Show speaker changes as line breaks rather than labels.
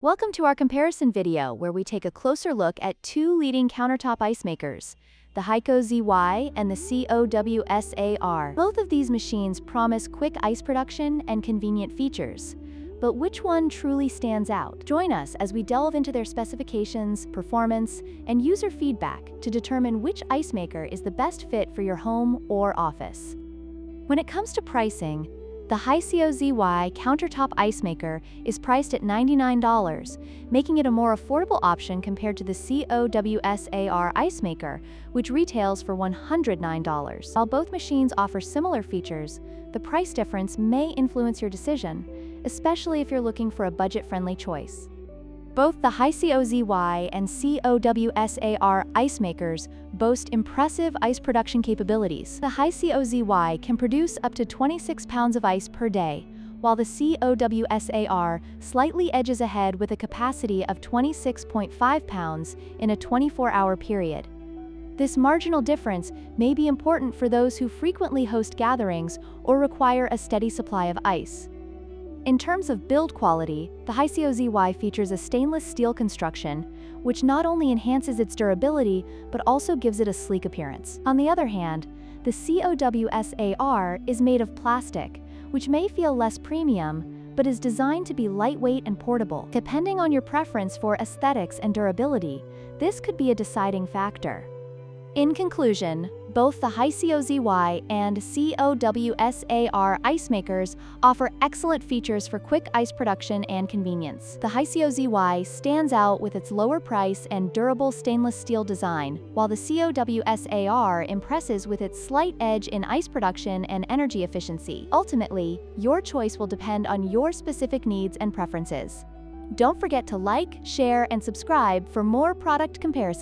Welcome to our comparison video where we take a closer look at two leading countertop ice makers, the HiCOZY and the COWSAR. Both of these machines promise quick ice production and convenient features. But which one truly stands out? Join us as we delve into their specifications, performance, and user feedback to determine which ice maker is the best fit for your home or office. When it comes to pricing, the HiCOZY Countertop Ice Maker is priced at $99, making it a more affordable option compared to the COWSAR Ice Maker, which retails for $109. While both machines offer similar features, the price difference may influence your decision, especially if you're looking for a budget-friendly choice. Both the HiCOZY and COWSAR ice makers boast impressive ice production capabilities. The HiCOZY can produce up to 26 pounds of ice per day, while the COWSAR slightly edges ahead with a capacity of 26.5 pounds in a 24-hour period. This marginal difference may be important for those who frequently host gatherings or require a steady supply of ice. In terms of build quality, the HiCOZY features a stainless steel construction, which not only enhances its durability, but also gives it a sleek appearance. On the other hand, the COWSAR is made of plastic, which may feel less premium, but is designed to be lightweight and portable. Depending on your preference for aesthetics and durability, this could be a deciding factor. In conclusion, both the HiCOZY and COWSAR ice makers offer excellent features for quick ice production and convenience. The HiCOZY stands out with its lower price and durable stainless steel design, while the COWSAR impresses with its slight edge in ice production and energy efficiency. Ultimately, your choice will depend on your specific needs and preferences. Don't forget to like, share, and subscribe for more product comparisons.